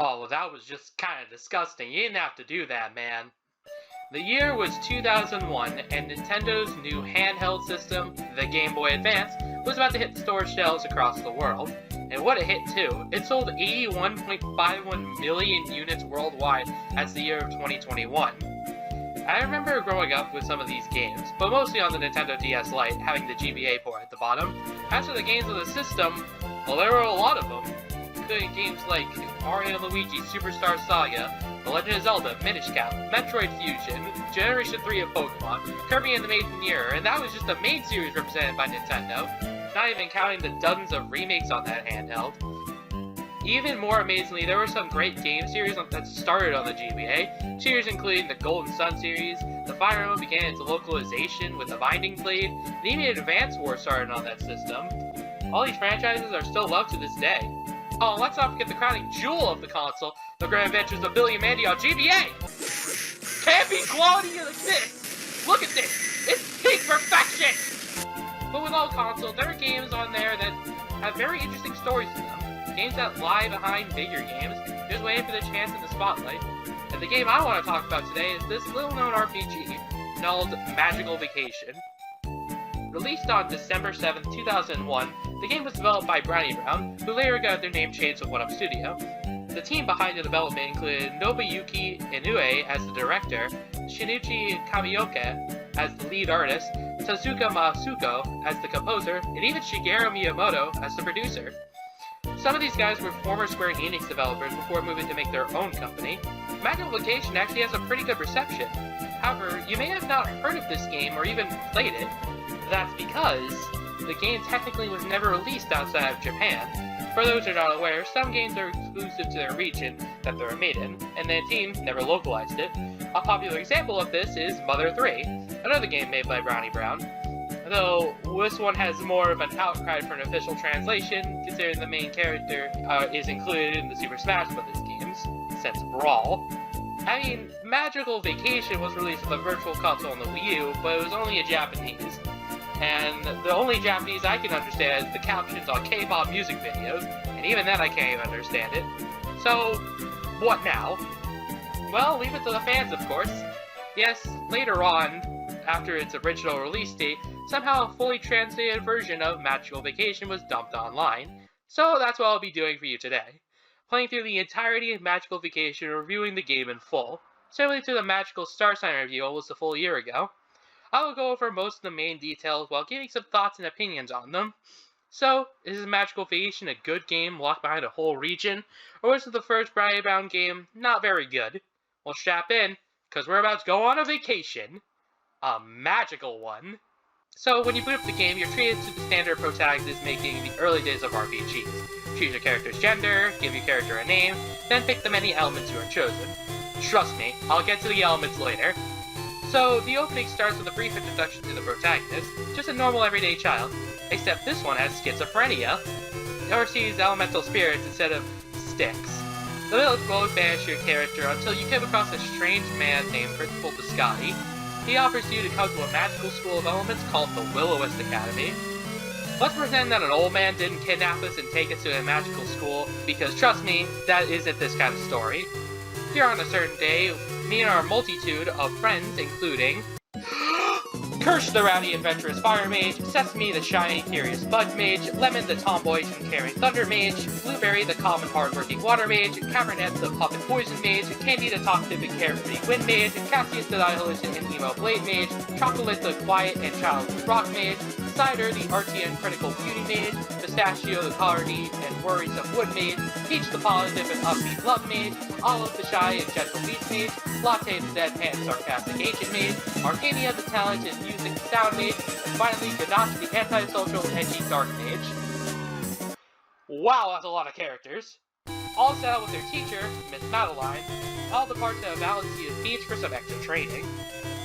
Oh, well, that was just kind of disgusting. You didn't have to do that, man. The year was 2001, and Nintendo's new handheld system, the Game Boy Advance, was about to hit store shelves across the world. And what a hit, too. It sold 81.51 million units worldwide as the year of 2021. I remember growing up with some of these games, but mostly on the Nintendo DS Lite, having the GBA port at the bottom. As for the games of the system, well, there were a lot of them, including games like Mario & Luigi Superstar Saga, The Legend of Zelda, Minish Cap, Metroid Fusion, Generation 3 of Pokemon, Kirby and the Maiden Mirror, and that was just the main series represented by Nintendo, not even counting the dozens of remakes on that handheld. Even more amazingly, there were some great game series that started on the GBA, series including the Golden Sun series, the Fire Emblem began its localization with the Binding Blade, and even Advance Wars started on that system. All these franchises are still loved to this day. Oh, let's not forget the crowning jewel of the console, The Grand Adventures of Billy and Mandy on GBA! Camping quality of this! Look at this! It's peak perfection! But with all consoles, there are games on there that have very interesting stories to them. Games that lie behind bigger games, just waiting for their chance in the spotlight. And the game I want to talk about today is this little-known RPG, called Magical Vacation. Released on December 7, 2001, the game was developed by Brownie Brown, who later got their name changed to 1UP Studio. The team behind the development included Nobuyuki Inoue as the director, Shinichi Kamioka as the lead artist, Tezuka Masuko as the composer, and even Shigeru Miyamoto as the producer. Some of these guys were former Square Enix developers before moving to make their own company. Magical Vacation actually has a pretty good reception. However, you may have not heard of this game or even played it. That's because the game technically was never released outside of Japan. For those who are not aware, some games are exclusive to their region that they were made in, and the team never localized it. A popular example of this is Mother 3, another game made by Brownie Brown. Though this one has more of an outcry for an official translation, considering the main character is included in the Super Smash Bros. Games, since Brawl. I mean, Magical Vacation was released with a virtual console on the Wii U, but it was only in Japanese. And the only Japanese I can understand is the captions on K-pop music videos, and even then I can't even understand it. So, what now? Well, leave it to the fans, of course. Yes, later on, after its original release date, somehow a fully translated version of Magical Vacation was dumped online. So that's what I'll be doing for you today. Playing through the entirety of Magical Vacation and reviewing the game in full, similarly to the Magical Starsign review almost a full year ago. I will go over most of the main details while giving some thoughts and opinions on them. So, is Magical Vacation a good game locked behind a whole region, or is it the first Brownie Brown game not very good? Well, strap in, because we're about to go on a vacation. A magical one. So, when you boot up the game, you're treated to the standard protagonist making the early days of RPGs. Choose your character's gender, give your character a name, then pick the many elements you are chosen. Trust me, I'll get to the elements later. So, the opening starts with a brief introduction to the protagonist, just a normal everyday child, except this one has schizophrenia, or sees elemental spirits instead of sticks. The village won't banish your character until you come across a strange man named Principal Biscotti. He offers you to come to a magical school of elements called the Will-O-Wisp Academy. Let's pretend that an old man didn't kidnap us and take us to a magical school, because trust me, that isn't this kind of story. Here on a certain day, me and our multitude of friends, including Kirsch the rowdy adventurous fire mage, Sesame the shiny curious bug mage, Lemon the tomboyish and caring thunder mage, Blueberry the calm and hardworking water mage, Cabernet the puppet poison mage, Candy the talkative and carefree wind mage, Cassius the nihilist and emo blade mage, Chocolate the quiet and childless rock mage, Cider the artsy and critical beauty mage, Pistachio the hardy and worrisome wood mage, Peach the positive and upbeat love mage, Olive the shy and gentle beach mage, Latte the deadpan sarcastic agent mage, Arcania the talented music and sound mage, and finally Ganache the antisocial edgy dark mage. Wow, that's a lot of characters. All set out with their teacher, Miss Madeline, all the parts that balance the beach for some extra training.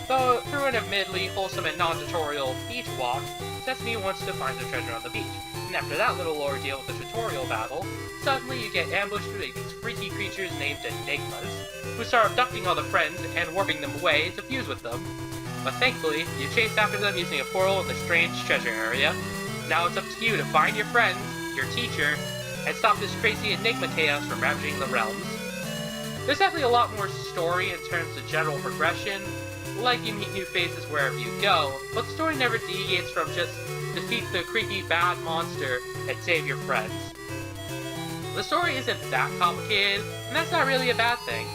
Though through an admittedly wholesome and non-tutorial beach walk, Sesame wants to find the treasure on the beach, and after that little ordeal with the tutorial battle, suddenly you get ambushed with these freaky creatures named Enigmas, who start abducting all the friends and warping them away to fuse with them. But thankfully, you chase after them using a portal in the strange treasure area. Now it's up to you to find your friends, your teacher, and stop this crazy Enigma chaos from ravaging the realms. There's definitely a lot more story in terms of general progression, like you meet new faces wherever you go, but the story never deviates from just defeat the creepy bad monster and save your friends. The story isn't that complicated, and that's not really a bad thing.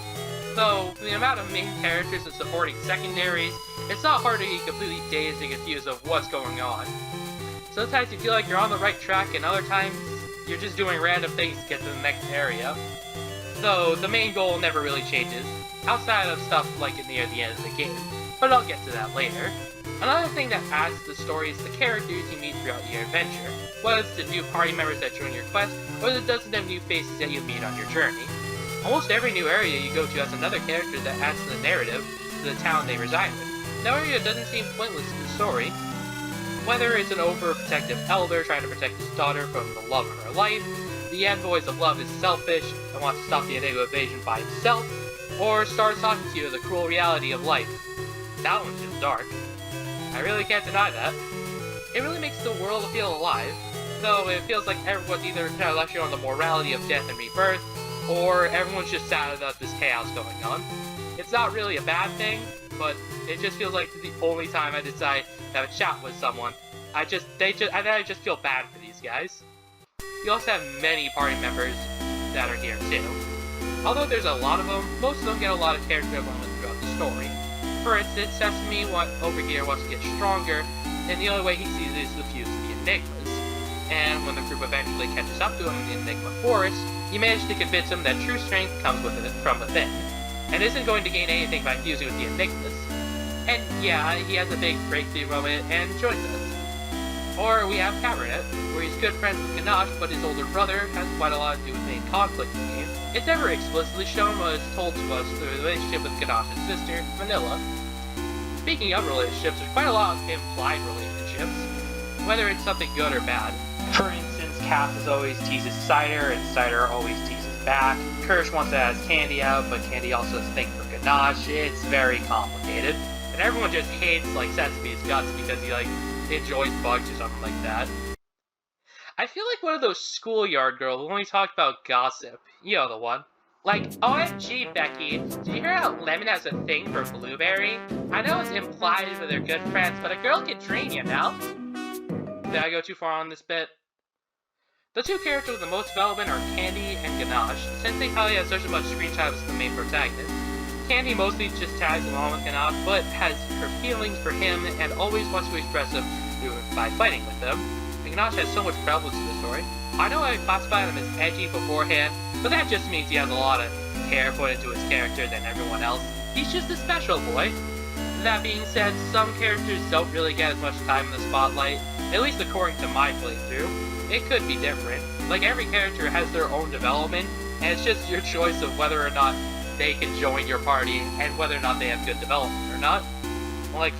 Though, the amount of main characters and supporting secondaries, it's not hard to get completely dazed and confused of what's going on. Sometimes you feel like you're on the right track, and other times, you're just doing random things to get to the next area. Though, the main goal never really changes, outside of stuff like near the end of the game, but I'll get to that later. Another thing that adds to the story is the characters you meet throughout your adventure, whether it's the new party members that join your quest, or the dozens of new faces that you meet on your journey. Almost every new area you go to has another character that adds to the narrative, to the town they reside in. No area doesn't seem pointless to the story. Whether it's an overprotective elder trying to protect his daughter from the love of her life, the envoys of love is selfish and wants to stop the Enigma invasion by himself, or starts talking to you of the cruel reality of life. That one's just dark. I really can't deny that. It really makes the world feel alive, though it feels like everyone's either kind of lecturing on the morality of death and rebirth, or everyone's just sad about this chaos going on. It's not really a bad thing, but it just feels like the only time I decide to have a chat with someone, I just feel bad for these guys. You also have many party members that are here too. Although there's a lot of them, most of them get a lot of character development throughout the story. For instance, Sesame over here wants to get stronger, and the only way he sees it is to fuse the Enigmas. And when the group eventually catches up to him in the Enigma Forest, you manage to convince him that true strength comes from within, and isn't going to gain anything by fusing with the Enigmas. And yeah, he has a big breakthrough moment and joins us. Or we have Cabernet, where he's good friends with Ganache, but his older brother has quite a lot to do with main conflict in the game. It's never explicitly shown, but it's told to us through the relationship with Ganache's sister, Vanilla. Speaking of relationships, there's quite a lot of implied relationships, whether it's something good or bad. For instance, Cass always teases Cider, and Cider always teases back. Kirsch wants to ask Candy out, but Candy also has a thing for Ganache. It's very complicated. And everyone just hates, Sesame's guts because he, enjoys bugs or something like that. I feel like one of those schoolyard girls who only talk about gossip. You know the one. OMG, Becky, did you hear how Lemon has a thing for Blueberry? I know it's implied that they're good friends, but a girl can train you now. Did I go too far on this bit? The two characters with the most development are Candy and Ganache, since they probably have such a much screen time as the main protagonist. Candy mostly just tags along with Ganache, but has her feelings for him and always wants to express them by fighting with them. And Ganache has so much prevalence in the story. I know I classified him as edgy beforehand, but that just means he has a lot of care put into his character than everyone else. He's just a special boy. That being said, some characters don't really get as much time in the spotlight, at least according to my playthrough. It could be different. Every character has their own development, and it's just your choice of whether or not they can join your party, and whether or not they have good development or not.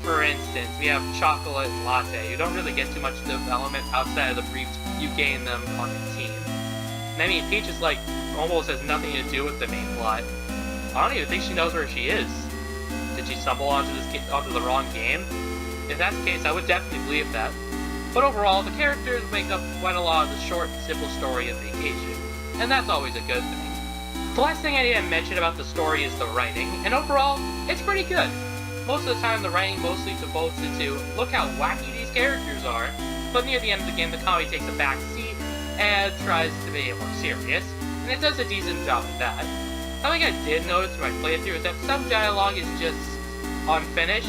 For instance, we have Chocolate and Latte. You don't really get too much development outside of the briefs you gain them on the team. And I mean, Peach is almost has nothing to do with the main plot. I don't even think she knows where she is. Did she stumble onto the wrong game? If that's the case, I would definitely believe that. But overall, the characters make up quite a lot of the short and simple story of Vacation, and that's always a good thing. The last thing I need to mention about the story is the writing, and overall, it's pretty good. Most of the time, the writing mostly devotes it to, look how wacky these characters are, but near the end of the game, the comedy takes a back seat and tries to be more serious, and it does a decent job of that. Something I did notice in my playthrough is that some dialogue is just unfinished.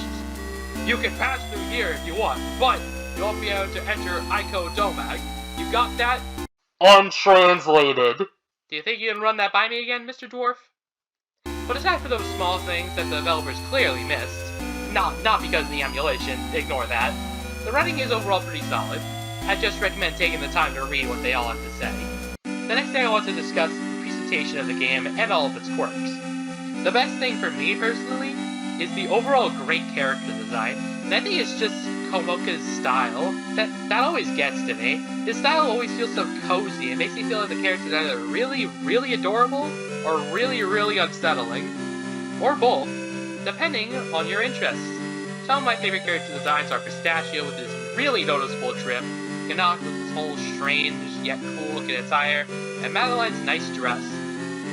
You can pass through here if you want, but you won't be able to enter Ico Domag. You got that? Untranslated. Do you think you can run that by me again, Mr. Dwarf? But aside from those small things that the developers clearly missed, not because of the emulation, ignore that, the writing is overall pretty solid. I just recommend taking the time to read what they all have to say. The next thing I want to discuss is the presentation of the game and all of its quirks. The best thing for me personally is the overall great character design, and I think it's just Komoka's style that always gets to me. His style always feels so cozy. It makes me feel like the character's either really, really adorable or really, really unsettling, or both, depending on your interests. Some of my favorite character designs are Pistachio with his really noticeable trim, Ganache with his whole strange yet cool looking attire, and Madeline's nice dress.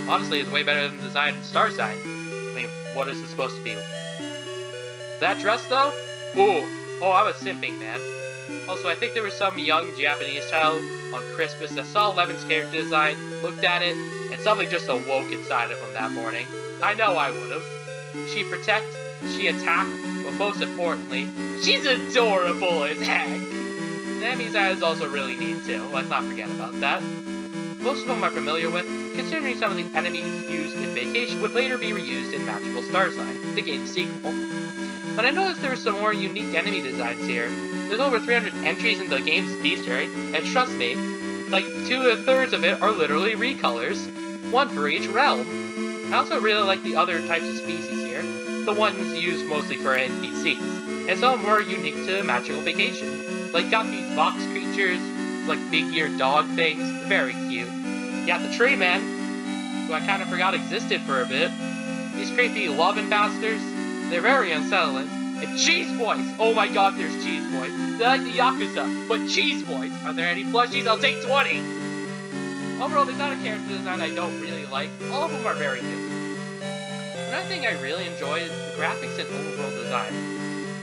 Honestly, it's way better than the design in Starsign. I mean, what is it supposed to be? That dress, though? Ooh. Oh, I was simping, man. Also, I think there was some young Japanese child on Christmas that saw Levin's character design, looked at it, and something just awoke inside of him that morning. I know I would've. She protect, she attack, but most importantly, she's adorable as heck! That means that is also really neat too, let's not forget about that. Most of them I'm familiar with, considering some of the enemies used in Vacation would later be reused in Magical Starsign, the game's sequel. But I noticed there were some more unique enemy designs here. There's over 300 entries in the game's bestiary, and trust me, like 2/3 of it are literally recolors, one for each realm. I also really like the other types of species here, the ones used mostly for NPCs, and some of them are unique to Magical Vacation. Like got these box creatures, like big-eared dog things, very cute. You got the tree man, who I kind of forgot existed for a bit. These creepy love ambassadors, they're very unsettling. And Cheese Boys! Oh my god, there's Cheese Boys. They're like the Yakuza, but Cheese Boys! Are there any plushies? I'll take 20! Overall, there's not a character design I don't really like. All of them are very good. Another thing I really enjoy is the graphics and overworld design.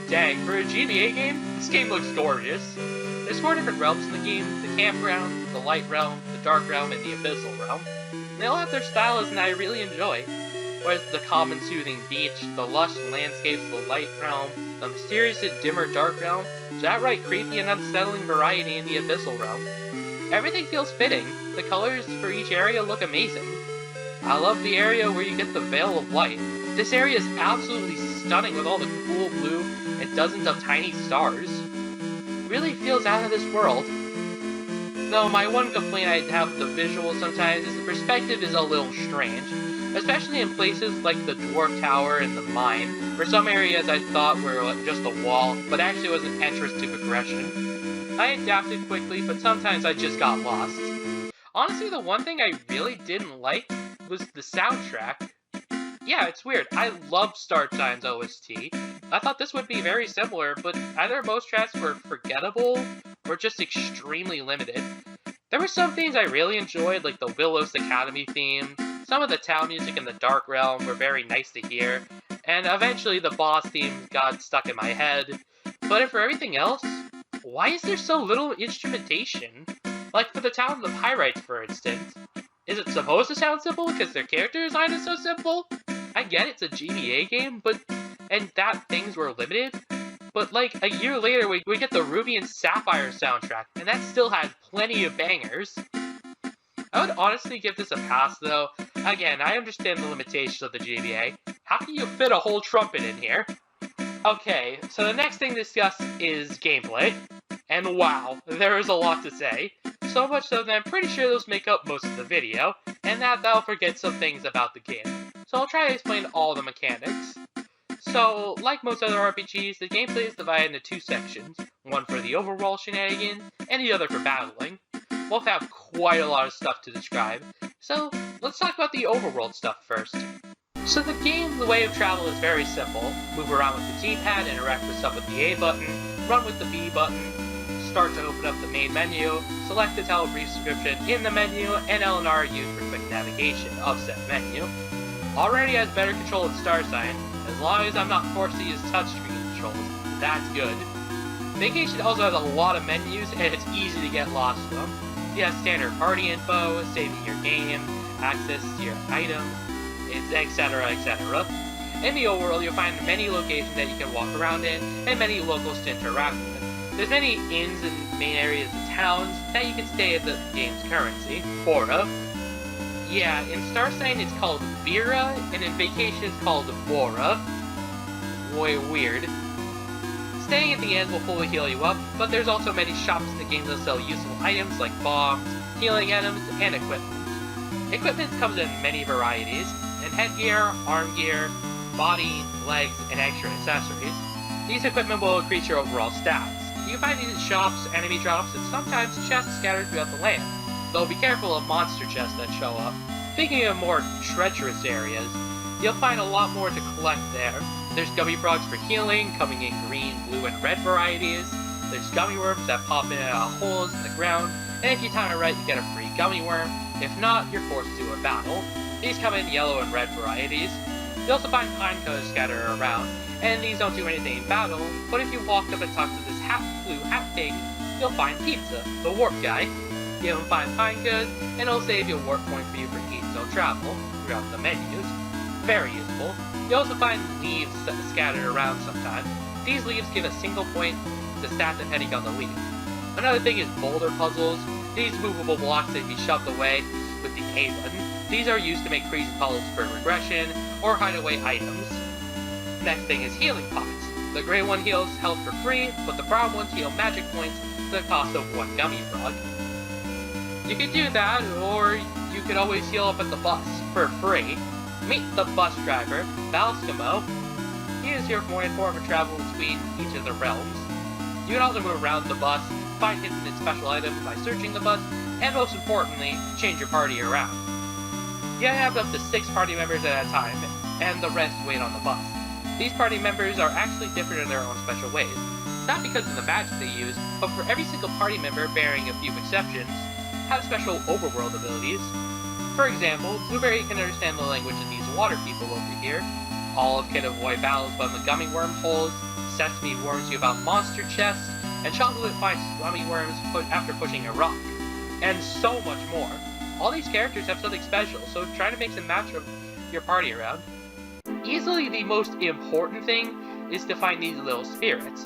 Dang, for a GBA game, this game looks gorgeous. There's 4 different realms in the game: the campground, the light realm, the dark realm, and the abyssal realm. And they all have their styles and I really enjoy. Whereas the calm and soothing beach, the lush landscapes of the light realm, the mysterious and dimmer dark realm, there's outright creepy and unsettling variety in the abyssal realm. Everything feels fitting. The colors for each area look amazing. I love the area where you get the Veil of Light. This area is absolutely stunning with all the cool blue and dozens of tiny stars. It really feels out of this world. Though my one complaint I'd have with the visuals sometimes is the perspective is a little strange. Especially in places like the Dwarf Tower and the mine, where some areas I thought were just a wall, but actually was an entrance to progression. I adapted quickly, but sometimes I just got lost. Honestly, the one thing I really didn't like was the soundtrack. Yeah, it's weird. I love Starsign's OST. I thought this would be very similar, but either most tracks were forgettable, or just extremely limited. There were some things I really enjoyed, like the Willows Academy theme. Some of the town music in the Dark Realm were very nice to hear, and eventually the boss theme got stuck in my head. But for everything else, why is there so little instrumentation? Like for the town of the Pyrites, for instance. Is it supposed to sound simple because their character design is so simple? I get it's a GBA game, and that things were limited, but like a year later we get the Ruby and Sapphire soundtrack, and that still had plenty of bangers. I would honestly give this a pass though. Again, I understand the limitations of the GBA. How can you fit a whole trumpet in here? Okay, so the next thing to discuss is gameplay. And wow, there is a lot to say. So much so that I'm pretty sure those make up most of the video, and that I'll forget some things about the game. So I'll try to explain all the mechanics. So, like most other RPGs, the gameplay is divided into 2 sections. One for the overworld shenanigans, and the other for battling. Both have quite a lot of stuff to describe. So, let's talk about the overworld stuff first. So the way of travel is very simple. Move around with the D-pad, interact with stuff with the A button, run with the B button, start to open up the main menu, select the tell a brief description in the menu, and L and R are used for quick navigation of said menu. Already has better control of Starsign, as long as I'm not forced to use touchscreen controls. That's good. Vacation also has a lot of menus, and it's easy to get lost in them. You have standard party info, saving your game, access to your items, etc, etc. In the overworld, you'll find many locations that you can walk around in, and many locals to interact with. There's many inns and main areas of towns that you can stay at the game's currency, Bora. Yeah, in Starsign it's called Vera, and in Vacation it's called Bora. Weird. Staying at the end will fully heal you up, but there's also many shops in the game that sell useful items like bombs, healing items, and equipment. Equipment comes in many varieties, in headgear, arm gear, body, legs, and extra accessories. These equipment will increase your overall stats. You can find these in shops, enemy drops, and sometimes chests scattered throughout the land, though be careful of monster chests that show up. Speaking of more treacherous areas, you'll find a lot more to collect there. There's gummy frogs for healing, coming in green, blue, and red varieties. There's gummy worms that pop in holes in the ground, and if you time it right, you get a free gummy worm. If not, you're forced to a battle. These come in yellow and red varieties. You also find pine cones scattered around, and these don't do anything in battle, but if you walk up and talk to this blue hat thing, you'll find Pizza, the warp guy. Give him 5 pine cones, and he'll save you a warp point for you for each zone travel throughout the menus. Very useful. You also find leaves scattered around sometimes. These leaves give a single point to stat depending on the leaf. Another thing is boulder puzzles. These movable blocks that can be shoved away with the A button. These are used to make crazy puzzles for regression or hide away items. Next thing is healing pots. The gray one heals health for free, but the brown ones heal magic points to the cost of 1 gummy frog. You could do that, or you could always heal up at the bus for free. Meet the bus driver, Balskamo. He is your form of travel between each of the realms. You can also move around the bus, find hidden and special items by searching the bus, and most importantly, change your party around. You have up to 6 party members at a time, and the rest wait on the bus. These party members are actually different in their own special ways, not because of the magic they use, but for every single party member, bearing a few exceptions, have special overworld abilities. For example, Blueberry can understand the language of these water people over here, Olive can avoid battles by the gummy worm holes, Sesame warns you about monster chests, and Chocolate finds gummy worms after pushing a rock, and so much more. All these characters have something special, so try to mix and match your party around. Easily the most important thing is to find these little spirits.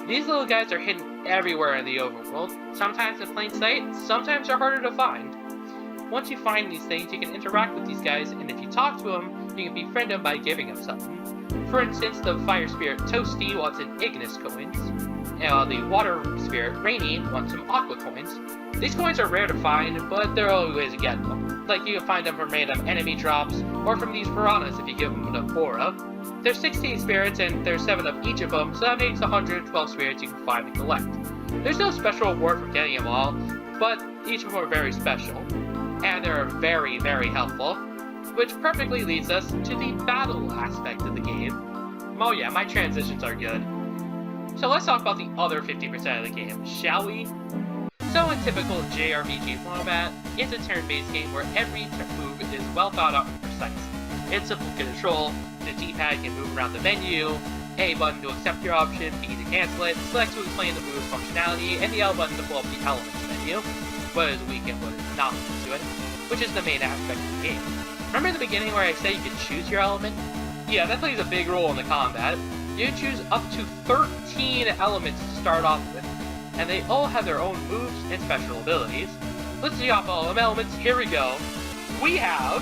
These little guys are hidden everywhere in the overworld, sometimes in plain sight, sometimes they're harder to find. Once you find these things, you can interact with these guys, and if you talk to them, you can befriend them by giving them something. For instance, the fire spirit Toasty wants an Ignis coins, and the water spirit Rainy wants some Aqua coins. These coins are rare to find, but there are always ways to get them. Like you can find them from random enemy drops, or from these piranhas if you give them enough aura. There's 16 spirits, and there's 7 of each of them, so that makes 112 spirits you can find and collect. There's no special reward for getting them all, but each of them are very special, and they're very, very helpful, which perfectly leads us to the battle aspect of the game. Oh yeah, my transitions are good. So let's talk about the other 50% of the game, shall we? So in typical JRPG format, it's a turn-based game where every move is well thought out and precise. It's simple to control, the D-pad can move around the menu, A button to accept your option, B to cancel it, select to explain the move's functionality, and the L button to pull up the elements menu, what is weak and what is not weak to it, which is the main aspect of the game. Remember in the beginning where I said you could choose your element? Yeah, that plays a big role in the combat. You can choose up to 13 elements to start off with, and they all have their own moves and special abilities. Let's see off all them elements, here we go. We have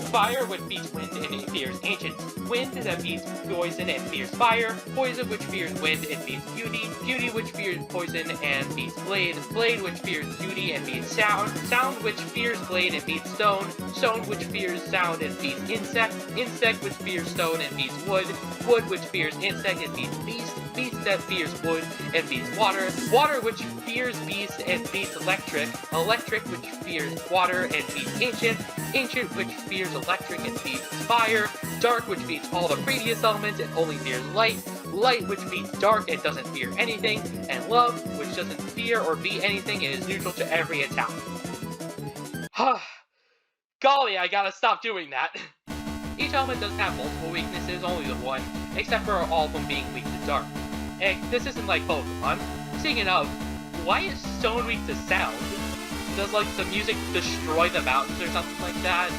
Fire, which beats wind and it fears ancient. Wind that beats poison and fears fire. Poison, which fears wind and beats beauty. Beauty, which fears poison and beats blade. Blade, which fears beauty and beats sound. Sound, which fears blade and beats stone. Stone, which fears sound and beats insect. Insect, which fears stone and beats wood. Wood, which fears insect and beats beast. Beast that fears wood and beats water. Water, which fears beast and beats electric. Electric, which fears water and beats ancient. Ancient, which fears electric and beats fire. Dark, which beats all the previous elements and only fears light. Light, which beats dark and doesn't fear anything. And love, which doesn't fear or beat anything and is neutral to every attack. Golly, I gotta stop doing that. Each element doesn't have multiple weaknesses, only the one, except for all of them being weak to dark. And this isn't like Pokemon. Speaking of, why is stone weak to sound? Does like the music destroy the mountains or something like that?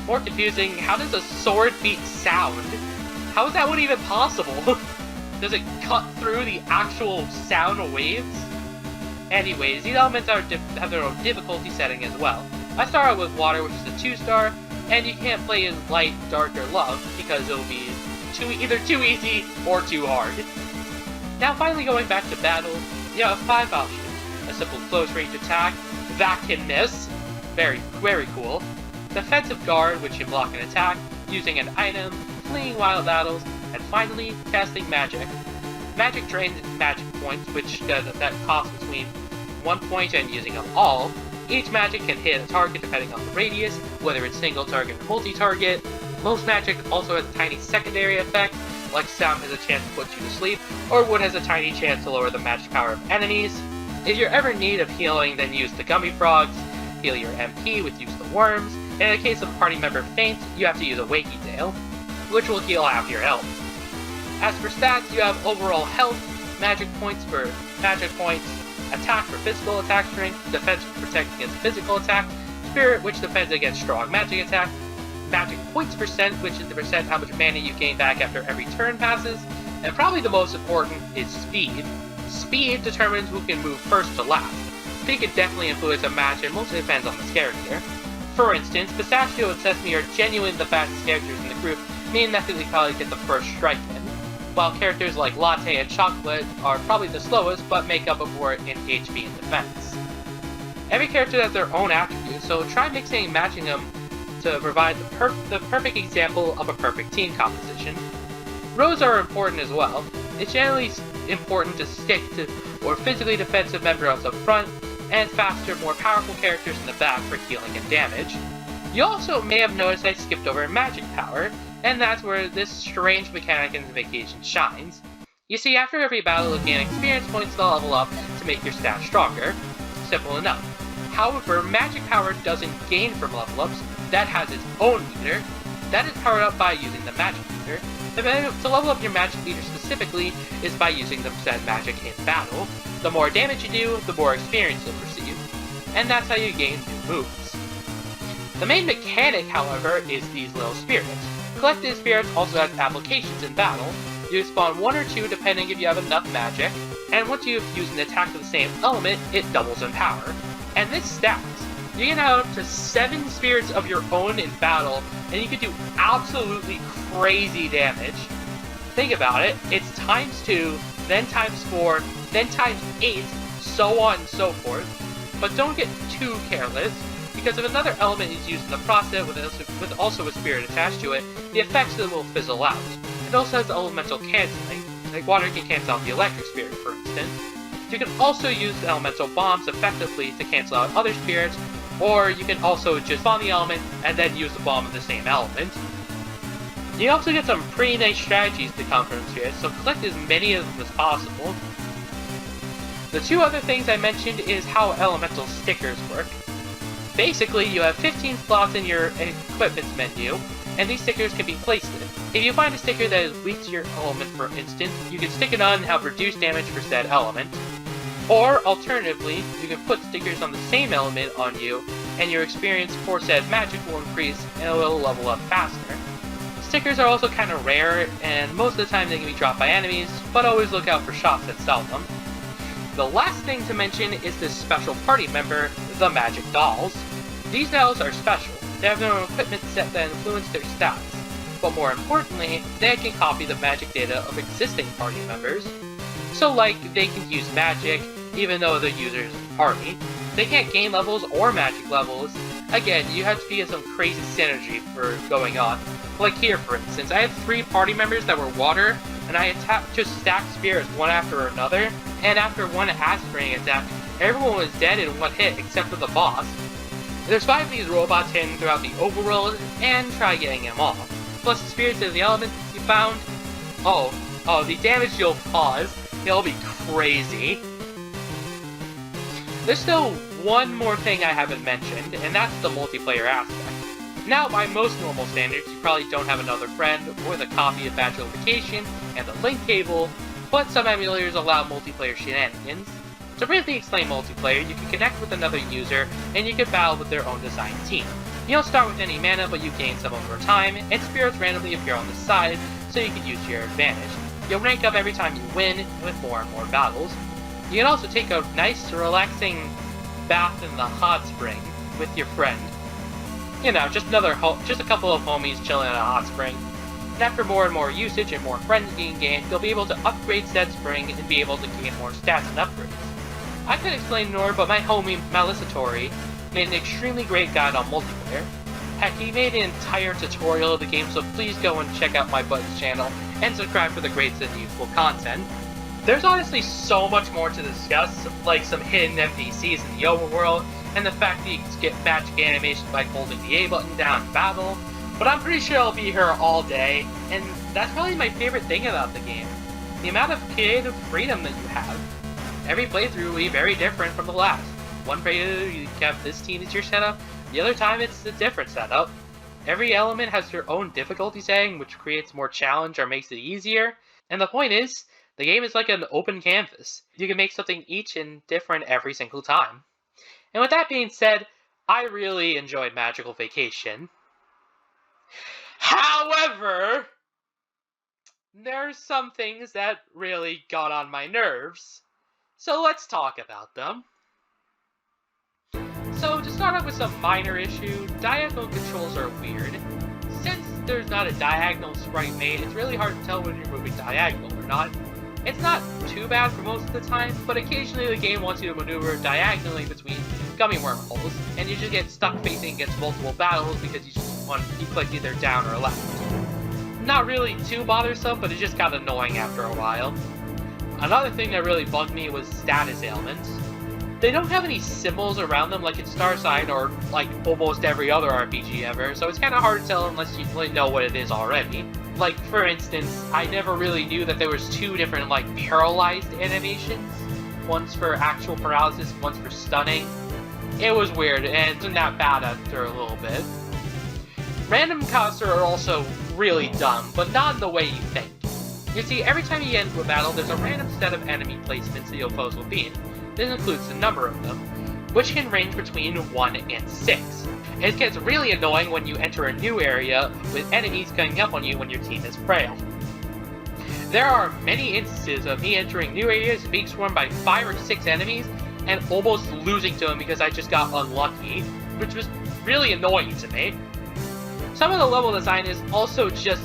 More confusing, how does a sword beat sound? How is that one even possible? Does it cut through the actual sound waves? Anyways, these elements have their own difficulty setting as well. I started with water, which is a 2-star, and you can't play in light, dark, or love, because it'll be either too easy or too hard. Now finally going back to battle, you have 5 options. A simple close range attack, that can miss, very, very cool. Defensive guard, which can block an attack, using an item, fleeing while battles, and finally, casting magic. Magic drains magic points, which that costs between 1 point and using them all. Each magic can hit a target depending on the radius, whether it's single target or multi-target. Most magic also has a tiny secondary effect, like sound has a chance to put you to sleep, or wood has a tiny chance to lower the magic power of enemies. If you're ever in need of healing, then use the gummy frogs. heal your MP with use of the worms, and in the case of a party member faints, you have to use a Wakey Tail, which will heal half your health. As for stats, you have overall health, magic points, attack for physical attack strength, defense for protect against physical attack, spirit which defends against strong magic attack, magic points percent, which is the percent how much mana you gain back after every turn passes, and probably the most important is speed. Speed determines who can move first to last. Speed can definitely influence a match and mostly depends on the character. For instance, Pistachio and Sesame are genuinely the fastest characters in the group, meaning that they probably get the first strike in, while characters like Latte and Chocolate are probably the slowest but make up for it in HP and defense. Every character has their own attributes, so try mixing and matching them to provide the perfect example of a perfect team composition. Rows are important as well. It's generally important to stick to more physically defensive members up front, and faster, more powerful characters in the back for healing and damage. You also may have noticed I skipped over Magic Power, and that's where this strange mechanic in the Vacation shines. You see, after every battle you gain experience points to level up to make your stats stronger. Simple enough. However, Magic Power doesn't gain from level ups, that has its own meter. That is powered up by using the Magic meter. To level up your Magic meter specifically is by using the percent magic in battle. The more damage you do, the more experience you'll receive. And that's how you gain new moves. The main mechanic, however, is these little spirits. Collected spirits also have applications in battle. You spawn 1 or 2 depending if you have enough magic, and once you've used an attack of the same element, it doubles in power. And this stacks. You can have up to 7 spirits of your own in battle, and you can do absolutely crazy damage. Think about it, it's times 2, then times 4, then times 8, so on and so forth. But don't get too careless, because if another element is used in the process with also a spirit attached to it, the effects of it will fizzle out. It also has elemental cancelling, like water can cancel out the electric spirit, for instance. You can also use elemental bombs effectively to cancel out other spirits, or you can also just spawn the element and then use the bomb of the same element. You also get some pretty nice strategies to counter spirits, so collect as many of them as possible. The 2 other things I mentioned is how elemental stickers work. Basically, you have 15 slots in your equipment menu, and these stickers can be placed in. If you find a sticker that is weak to your element, for instance, you can stick it on and have reduced damage for said element. Or, alternatively, you can put stickers on the same element on you, and your experience for said magic will increase and it will level up faster. Stickers are also kind of rare, and most of the time they can be dropped by enemies, but always look out for shops that sell them. The last thing to mention is this special party member, the Magic Dolls. These dolls are special. They have their own equipment set that influence their stats. But more importantly, they can copy the magic data of existing party members. So like, they can use magic, even though they're users of the party. They can't gain levels or magic levels. Again, you have to be in some crazy synergy for going on. Like here, for instance, I had 3 party members that were water, and I just stacked spirits one after another, and after one Aspirin attack, everyone was dead in one hit except for the boss. There's 5 of these robots hidden throughout the overworld, and try getting them all. Plus the spirits of the elements you found. The damage you'll cause, it'll be crazy. There's still one more thing I haven't mentioned, and that's the multiplayer aspect. Now, by most normal standards, you probably don't have another friend with a copy of Magical Vacation and a link cable, but some emulators allow multiplayer shenanigans. To briefly explain multiplayer, you can connect with another user, and you can battle with their own designed team. You don't start with any mana, but you gain some over time, and spirits randomly appear on the side, so you can use to your advantage. You'll rank up every time you win, with more and more battles. You can also take a nice, relaxing bath in the hot spring with your friend. You know, just a couple of homies chilling in a hot spring. And after more and more usage and more friends being gained, you'll be able to upgrade said spring and be able to gain more stats and upgrades. I could explain more, but my homie Malisatori made an extremely great guide on multiplayer. Heck, he made an entire tutorial of the game, so please go and check out my buddy's channel and subscribe for the great and useful content. There's honestly so much more to discuss, like some hidden NPCs in the overworld, and the fact that you can get magic animations by holding the A button down in battle, but I'm pretty sure I'll be here all day, and that's probably my favorite thing about the game. The amount of creative freedom that you have. Every playthrough will be very different from the last. One period you have this team as your setup, the other time it's a different setup. Every element has their own difficulty setting, which creates more challenge or makes it easier. And the point is, the game is like an open canvas. You can make something each and different every single time. And with that being said, I really enjoyed Magical Vacation. However, there's some things that really got on my nerves. So let's talk about them. So to start off with some minor issue, diagonal controls are weird. Since there's not a diagonal sprite made, it's really hard to tell when you're moving diagonal or not. It's not too bad for most of the time, but occasionally the game wants you to maneuver diagonally between gummy wormholes, and you just get stuck facing against multiple battles because you click either down or left. Not really too bothersome, but it just got annoying after a while. Another thing that really bugged me was status ailments. They don't have any symbols around them like in Starsign or like almost every other RPG ever, so it's kind of hard to tell unless you really know what it is already. Like, for instance, I never really knew that there was two different, like, paralyzed animations. One's for actual paralysis, one's for stunning. It was weird, and it wasn't that bad after a little bit. Random costs are also really dumb, but not in the way you think. You see, every time you get into a battle, there's a random set of enemy placements the foes will be in. This includes a number of them, which can range between 1 and 6. It gets really annoying when you enter a new area with enemies coming up on you when your team is frail. There are many instances of me entering new areas being swarmed by 5 or 6 enemies and almost losing to them because I just got unlucky, which was really annoying to me. Some of the level design is also just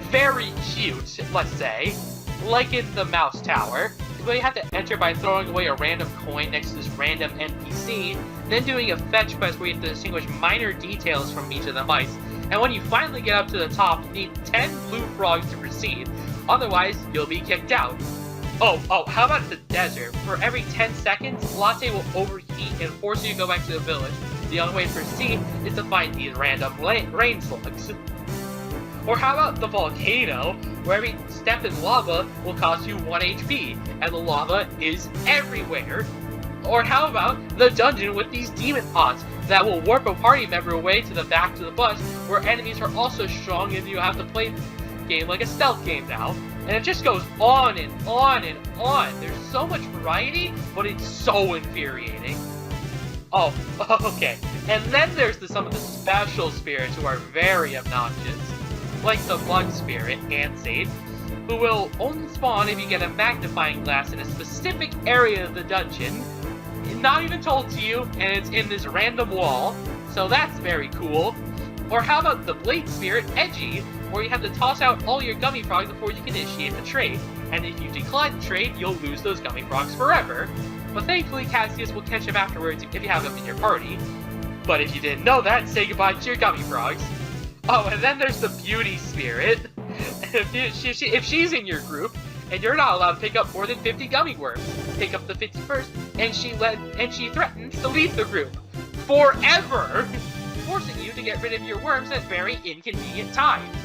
very cute, let's say, like in the Mouse Tower, where you have to enter by throwing away a random coin next to this random NPC, then doing a fetch quest where you have to distinguish minor details from each of the mice, and when you finally get up to the top, you need 10 blue frogs to proceed, otherwise you'll be kicked out. Oh, how about the desert? For every 10 seconds, Latte will overheat and force you to go back to the village. The only way to proceed is to find these random rain slugs. Or how about the volcano, where every step in lava will cost you 1 HP, and the lava is everywhere? Or how about the dungeon with these demon pods that will warp a party member away to the back of the bus, where enemies are also strong and you have to play the game like a stealth game now? And it just goes on and on and on. There's so much variety, but it's so infuriating. Oh, okay. And then there's some of the special spirits who are very obnoxious. Like the Bug Spirit, Ansade, who will only spawn if you get a magnifying glass in a specific area of the dungeon, not even told to you, and it's in this random wall, so that's very cool. Or how about the Blade Spirit, Edgy, where you have to toss out all your gummy frogs before you can initiate the trade, and if you decline the trade, you'll lose those gummy frogs forever. But thankfully Cassius will catch them afterwards if you have them in your party. But if you didn't know that, say goodbye to your gummy frogs. Oh, and then there's the Beauty Spirit. If she's in your group, and you're not allowed to pick up more than 50 gummy worms, pick up the 51st, and she threatens to leave the group forever, forcing you to get rid of your worms at very inconvenient times.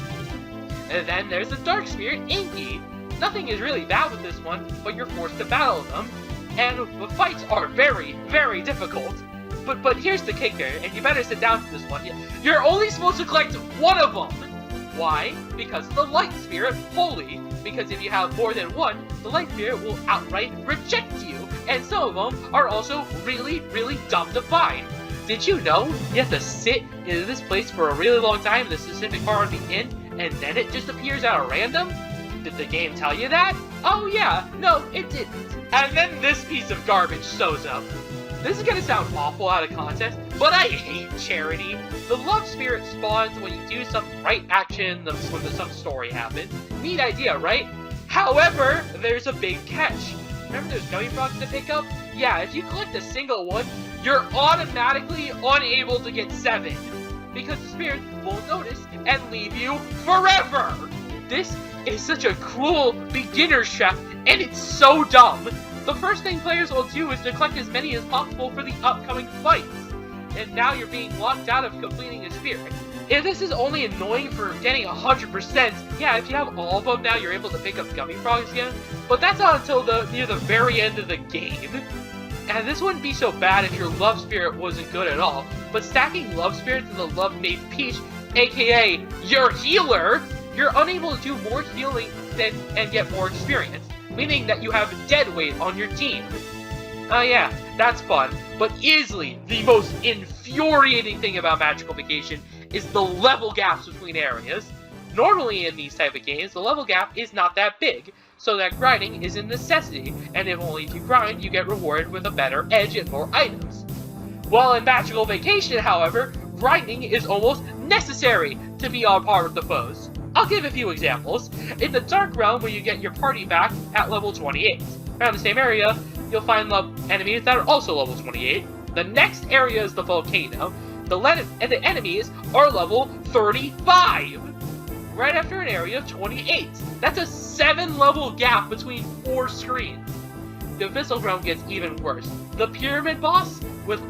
And then there's the Dark Spirit, Inky. Nothing is really bad with this one, but you're forced to battle them, and the fights are very, very difficult. But here's the kicker, and you better sit down for this one. You're only supposed to collect one of them! Why? Because of the Light Spirit, Holy. Because if you have more than one, the Light Spirit will outright reject you. And some of them are also really, really dumb to find. Did you know you have to sit in this place for a really long time in the specific part of the inn, and then it just appears at random? Did the game tell you that? Oh yeah, no, it didn't. And then this piece of garbage shows up. This is gonna sound awful out of context, but I hate charity. The Love Spirit spawns when you do some right action when some story happens. Neat idea, right? However, there's a big catch. Remember those gummy frogs to pick up? Yeah, if you collect a single one, you're automatically unable to get 7. Because the spirit will notice and leave you forever! This is such a cruel beginner's trap, and it's so dumb! The first thing players will do is to collect as many as possible for the upcoming fights. And now you're being locked out of completing a spirit. If this is only annoying for getting 100%, yeah, if you have all of them now, you're able to pick up gummy frogs again. But that's not until near the very end of the game. And this wouldn't be so bad if your Love Spirit wasn't good at all, but stacking Love Spirit to the Love Made Peach, aka your healer, you're unable to do more healing and get more experience, meaning that you have dead weight on your team. Oh yeah, that's fun, but easily the most infuriating thing about Magical Vacation is the level gaps between areas. Normally in these type of games, the level gap is not that big, so that grinding is a necessity, and if only if you grind, you get rewarded with a better edge and more items. While in Magical Vacation, however, grinding is almost necessary to be on par with the foes. I'll give a few examples. In the Dark Realm, where you get your party back at level 28. Around the same area, you'll find enemies that are also level 28. The next area is the Volcano, and the enemies are level 35! Right after an area of 28. That's a 7-level gap between 4 screens. The Abyssal Realm gets even worse. The Pyramid Boss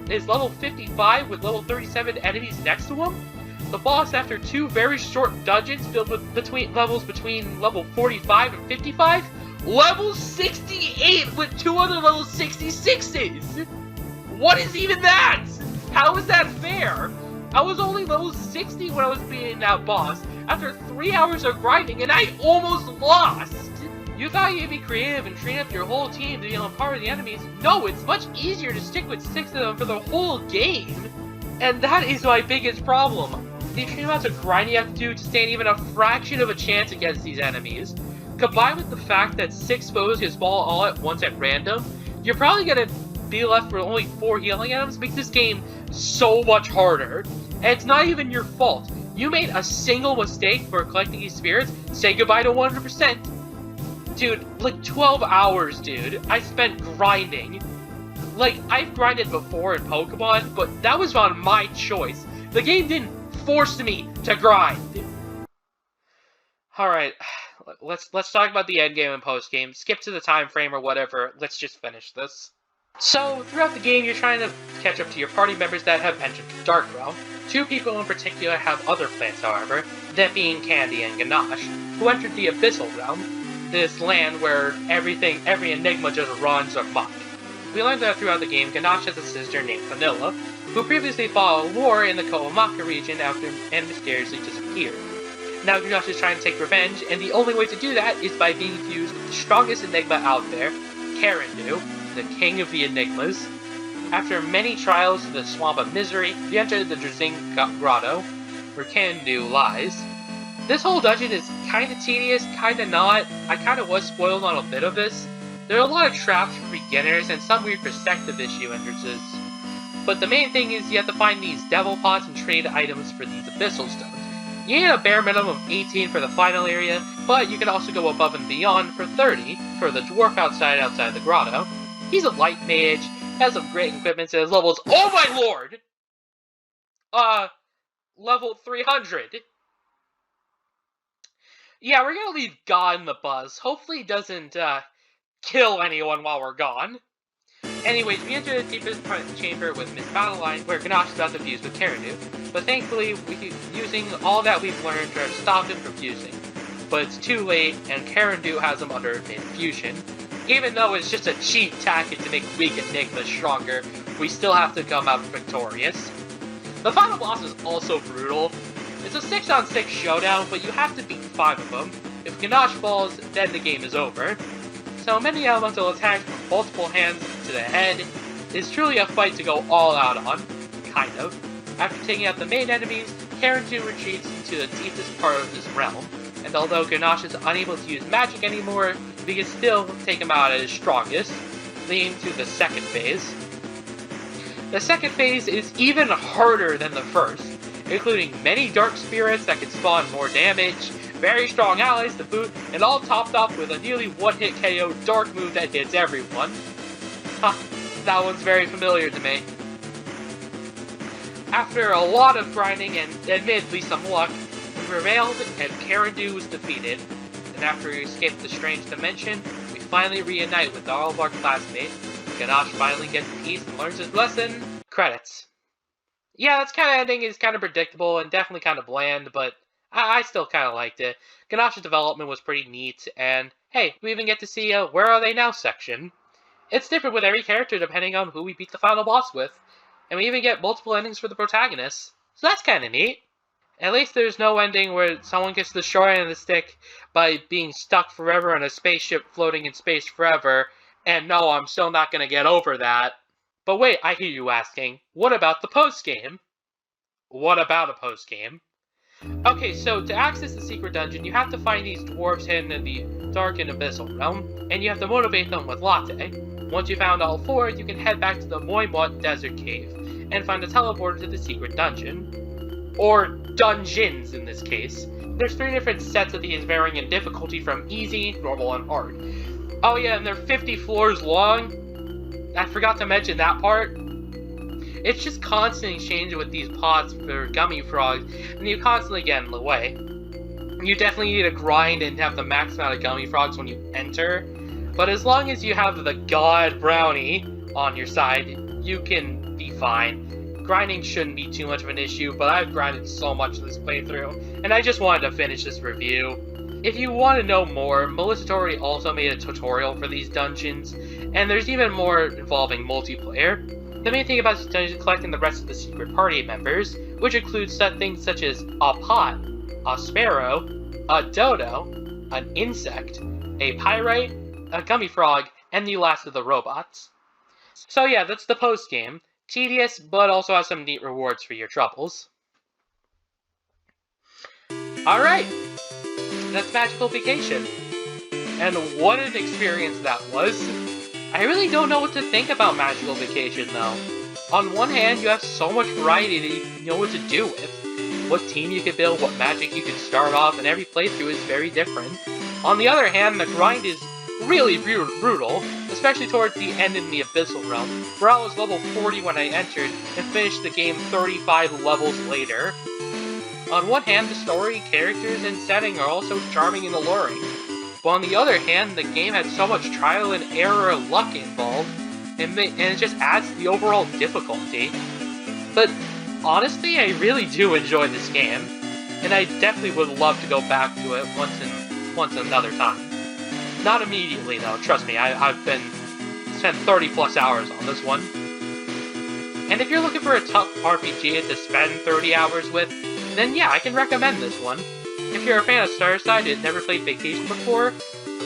is level 55 with level 37 enemies next to him. The boss, after 2 very short dungeons filled with between level 45 and 55, level 68 with 2 other level 66s! What is even that? How is that fair? I was only level 60 when I was beating that boss after 3 hours of grinding, and I almost lost! You thought you'd be creative and train up your whole team to be on par with the enemies? No, it's much easier to stick with 6 of them for the whole game! And that is my biggest problem. The extreme amounts of grinding you have to do to stand even a fraction of a chance against these enemies, combined with the fact that 6 foes can spawn all at once at random, you're probably gonna be left with only 4 healing items, makes this game so much harder. And it's not even your fault. You made a single mistake for collecting these spirits, say goodbye to 100%. Dude, like 12 hours, dude, I spent grinding. Like, I've grinded before in Pokemon, but that was on my choice. The game didn't force me to grind. Alright, let's talk about the endgame and postgame. Skip to the time frame or whatever, let's just finish this. So, throughout the game, you're trying to catch up to your party members that have entered the Dark Realm. 2 people in particular have other plans, however, that being Candy and Ganache, who entered the Abyssal Realm, this land where every enigma just runs amok. We learned that throughout the game, Ganache has a sister named Vanilla, who previously fought a war in the Koamaka region and mysteriously disappeared. Now Ganache is trying to take revenge, and the only way to do that is by being fused with the strongest enigma out there, Karendu, the king of the enigmas. After many trials to the Swamp of Misery, we enter the Drazing Grotto, where Karendu lies. This whole dungeon is kinda tedious, kinda not. I kinda was spoiled on a bit of this. There are a lot of traps for beginners and some weird perspective issue entrances. But the main thing is you have to find these devil pots and trade items for these abyssal stones. You need a bare minimum of 18 for the final area, but you can also go above and beyond for 30 for the dwarf outside the grotto. He's a light mage, has some great equipment, and his level's, oh my lord! Level 300. Yeah, we're gonna leave God in the buzz. Hopefully he doesn't, kill anyone while we're gone. Anyways, we enter the deepest part of the chamber with Miss Battleline, where Ganache is about to fuse with Karendu, but thankfully, we're using all that we've learned to stop him from fusing. But it's too late, and Karendu has him under infusion. Even though it's just a cheap tactic to make weak enigmas stronger, we still have to come out victorious. The final boss is also brutal. It's a 6-on-6 showdown, but you have to beat 5 of them. If Ganache falls, then the game is over. So many elemental attacks from multiple hands to the head is truly a fight to go all out on, kind of. After taking out the main enemies, Karendu retreats into the deepest part of this realm, and although Ganache is unable to use magic anymore, we can still take him out at his strongest, leading to the second phase. The second phase is even harder than the first, including many dark spirits that can spawn more damage, very strong allies to boot, and all topped off with a nearly one-hit KO dark move that hits everyone. Huh, that one's very familiar to me. After a lot of grinding and admittedly some luck, we prevailed and Karendu was defeated. And after we escaped the strange dimension, we finally reunite with all of our classmates. Ganache finally gets peace and learns his lesson. Credits. Yeah, that's kind of ending is kind of predictable and definitely kind of bland, but I still kind of liked it. Ganache's development was pretty neat, and hey, we even get to see a Where Are They Now section. It's different with every character depending on who we beat the final boss with, and we even get multiple endings for the protagonists, so that's kinda neat. At least there's no ending where someone gets the short end of the stick by being stuck forever in a spaceship floating in space forever, and no, I'm still not gonna get over that. But wait, I hear you asking, what about the post-game? What about a post-game? Okay, so to access the secret dungeon, you have to find these dwarves hidden in the dark and abyssal realm, and you have to motivate them with latte. Once you found all four, you can head back to the Moimot Desert Cave, and find a teleporter to the secret dungeon. Or dungeons, in this case. There's 3 different sets of these varying in difficulty from easy, normal, and hard. Oh yeah, and they're 50 floors long. I forgot to mention that part. It's just constant exchange with these pods for gummy frogs, and you constantly get in the way. You definitely need to grind and have the max amount of gummy frogs when you enter, but as long as you have the God Brownie on your side, you can be fine. Grinding shouldn't be too much of an issue, but I've grinded so much this playthrough, and I just wanted to finish this review. If you want to know more, Melissa Tori also made a tutorial for these dungeons, and there's even more involving multiplayer. The main thing about this dungeon is collecting the rest of the secret party members, which includes things such as a pot, a sparrow, a dodo, an insect, a pyrite, a gummy frog, and the last of the robots. So yeah, that's the post-game. Tedious, but also has some neat rewards for your troubles. Alright, that's Magical Vacation. And what an experience that was. I really don't know what to think about Magical Vacation though. On one hand, you have so much variety that you know what to do with. What team you can build, what magic you can start off, and every playthrough is very different. On the other hand, the grind is really brutal, especially towards the end in the Abyssal Realm, where I was level 40 when I entered, and finished the game 35 levels later. On one hand, the story, characters, and setting are also charming and alluring, but on the other hand, the game had so much trial and error luck involved, and it just adds to the overall difficulty. But honestly, I really do enjoy this game, and I definitely would love to go back to it once another time. Not immediately though, trust me, I've spent 30 plus hours on this one. And if you're looking for a tough RPG to spend 30 hours with, then yeah, I can recommend this one. If you're a fan of Starsign and never played Vacation before,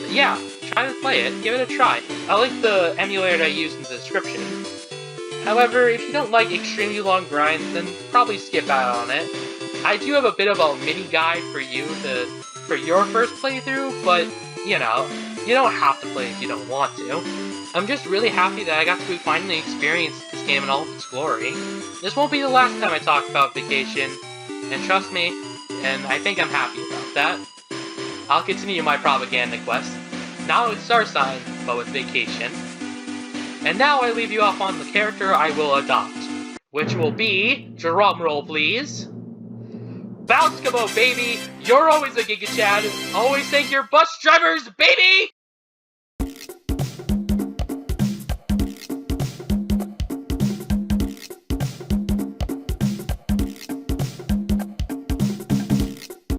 yeah, try to play it, give it a try. I'll link the emulator I used in the description. However, if you don't like extremely long grinds, then probably skip out on it. I do have a bit of a mini guide for you for your first playthrough, but you know, you don't have to play if you don't want to. I'm just really happy that I got to finally experience this game in all of its glory. This won't be the last time I talk about Vacation, and trust me, and I think I'm happy about that. I'll continue my propaganda quest, not with Starsign, but with Vacation. And now I leave you off on the character I will adopt, which will be, drumroll please, Bounce Kabo, baby! You're always a Giga Chad! Always thank your bus drivers, baby!